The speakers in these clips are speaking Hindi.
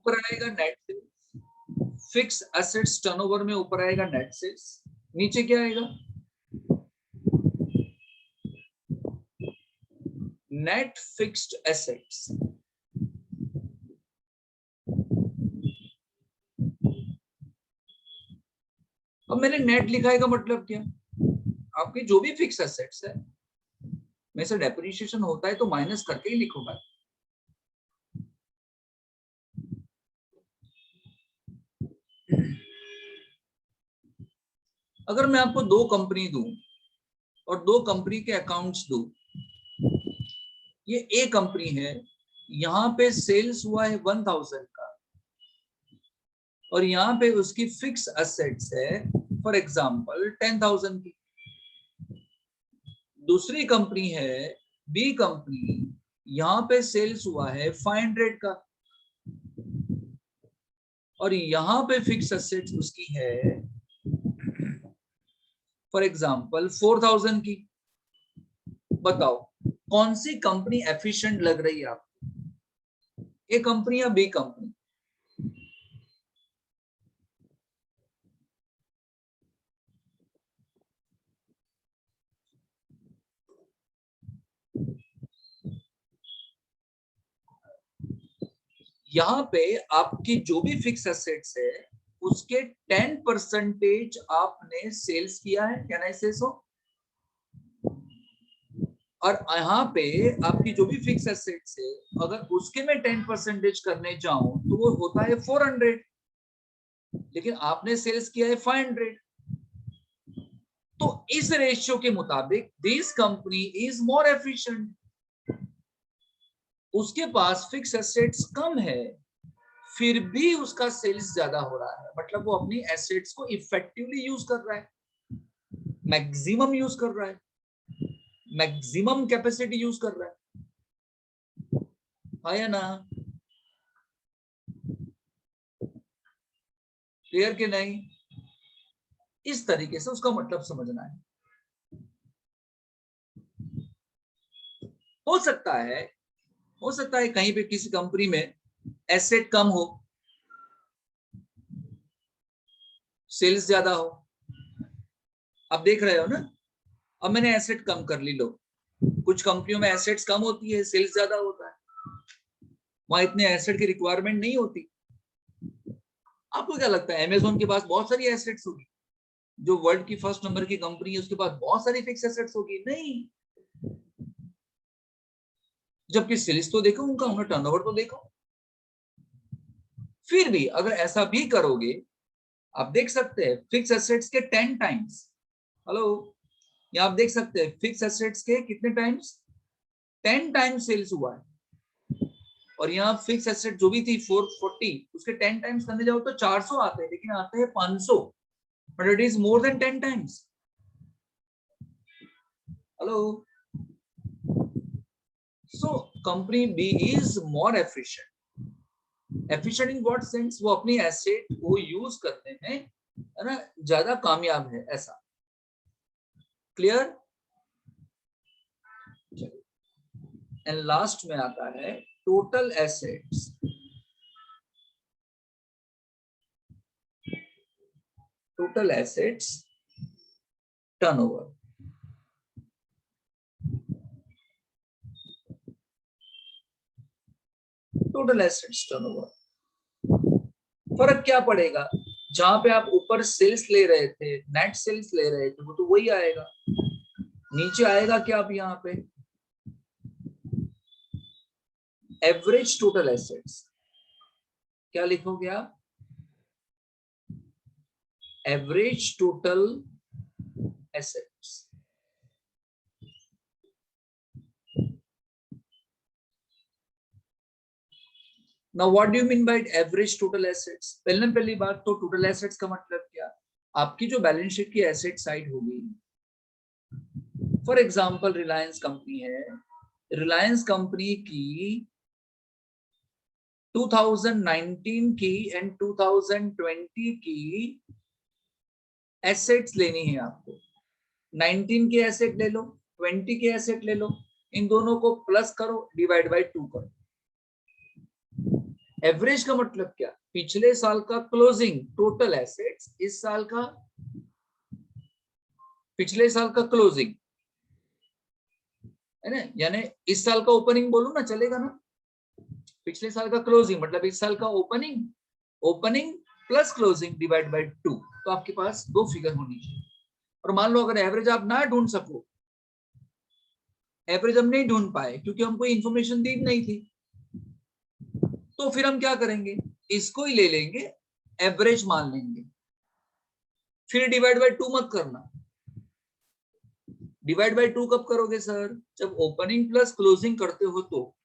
ऊपर आएगा net sales, fix assets turnover में ऊपर आएगा नेट सेल्स, नीचे क्या आएगा नेट फिक्स्ड एसेट्स। अब मैंने नेट लिखा है का मतलब क्या, आपकी जो भी फिक्स एसेट्स है में से डेप्रिसिएशन होता है तो माइनस करके ही लिखूंगा। अगर मैं आपको दो कंपनी दूं और दो कंपनी के अकाउंट्स दूं, ये ए कंपनी है, यहां पे सेल्स हुआ है 1000 का और यहाँ पे उसकी फिक्स एसेट्स है फॉर एग्जांपल 10,000 की। दूसरी कंपनी है बी कंपनी, यहाँ पे सेल्स हुआ है 500 का और यहाँ पे फिक्स एसेट्स उसकी है फॉर एग्जांपल 4000 की। बताओ कौन सी कंपनी एफिशिएंट लग रही है आपको, ए कंपनी या बी कंपनी? यहाँ पे आपकी जो भी फिक्स एसेट्स है उसके 10% आपने सेल्स किया है, क्या ना से सो, और यहाँ पे आपकी जो भी फिक्स एसेट्स है अगर उसके मैं 10% करने जाऊं तो वो होता है 400, लेकिन आपने सेल्स किया है 500। तो इस रेशियो के मुताबिक this company is more efficient. उसके पास फिक्स एसेट्स कम है फिर भी उसका सेल्स ज्यादा हो रहा है, मतलब वो अपनी एसेट्स को इफेक्टिवली यूज कर रहा है, मैक्सिमम यूज कर रहा है, मैक्सिमम कैपेसिटी यूज कर रहा है या ना? क्लियर कि नहीं? इस तरीके से उसका मतलब समझना है। हो सकता है कहीं पे किसी कंपनी में एसेट कम हो, सेल्स ज्यादा हो। आप देख रहे हो ना, अब मैंने एसेट कम कर ली, लो कुछ कंपनियों में एसेट्स कम होती है, सेल्स ज्यादा होता है, वहां इतने एसेट की रिक्वायरमेंट नहीं होती। आपको क्या लगता है अमेज़न के पास बहुत सारी एसेट्स होगी, जो वर्ल्ड की फर्स्ट नंबर की कंपनी है उसके पास बहुत सारी फिक्स एसेट्स होगी? नहीं। जबकि सेल्स तो देखो उनका टर्नओवर तो देखो। फिर भी अगर ऐसा भी करोगे, आप देख सकते हैं फिक्स एसेट्स के 10 टाइम्स, हेलो, या आप देख सकते हैं फिक्स एसेट्स के कितने टाइम्स, 10 टाइम्स सेल्स हुआ है। और यहाँ फिक्स एसेट जो भी थी 440, उसके 10 टाइम्स करने जाओ तो 400 आते हैं, लेकिन आते हैं 500, but it is more than 10 times. Hello, so company B is more efficient. Efficient in what sense? वो अपनी एसेट को यूज करने में है ना ज्यादा कामयाब है, ऐसा। क्लियर? एंड लास्ट में आता है total assets. Total assets turnover. Total assets turnover, फर्क क्या पड़ेगा? जहां पे आप ऊपर सेल्स ले रहे थे, नेट सेल्स ले रहे थे, वो तो वही आएगा। नीचे आएगा क्या आप यहाँ पे एवरेज टोटल एसेट्स, क्या लिखोगे आप? Average total assets. Now what do you mean by average total assets? पहली बात तो टोटल एसेट्स का मतलब क्या? आपकी जो बैलेंस शीट की एसेट साइड होगी, फॉर एग्जांपल रिलायंस कंपनी है, रिलायंस कंपनी की 2019 की एंड 2020 की एसेट्स लेनी है आपको। 19 के एसेट ले लो, 20 के एसेट ले लो, इन दोनों को प्लस करो, डिवाइड बाय 2 करो। एवरेज का मतलब क्या? पिछले साल का क्लोजिंग टोटल एसेट्स, इस साल का, पिछले साल का क्लोजिंग है ना, यानी इस साल का ओपनिंग बोलूं ना चलेगा ना, पिछले साल का क्लोजिंग मतलब इस साल का opening, opening plus closing divide by 2, तो आपके पास दो फिगर होनी चाहिए। और मान लो अगर एवरेज आप ना ढूंढ सको, एवरेज हम नहीं ढूंढ पाए क्योंकि हमको इंफॉर्मेशन दी नहीं थी, तो फिर हम क्या करेंगे, इसको ही ले लेंगे, एवरेज मान लेंगे, फिर डिवाइड बाय 2 मत करना। डिवाइड बाय 2 कब करोगे सर? जब ओपनिंग प्लस क्लोजिंग करते हो तो,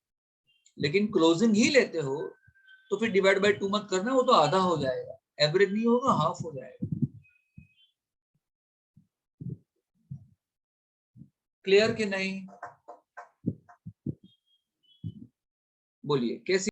लेकिन क्लोजिंग ही लेते हो तो फिर डिवाइड बाय 2 मत करना, वो तो आधा हो जाएगा, एवरेज नहीं होगा, हाफ हो जाएगा। क्लियर कि नहीं? बोलिए कैसी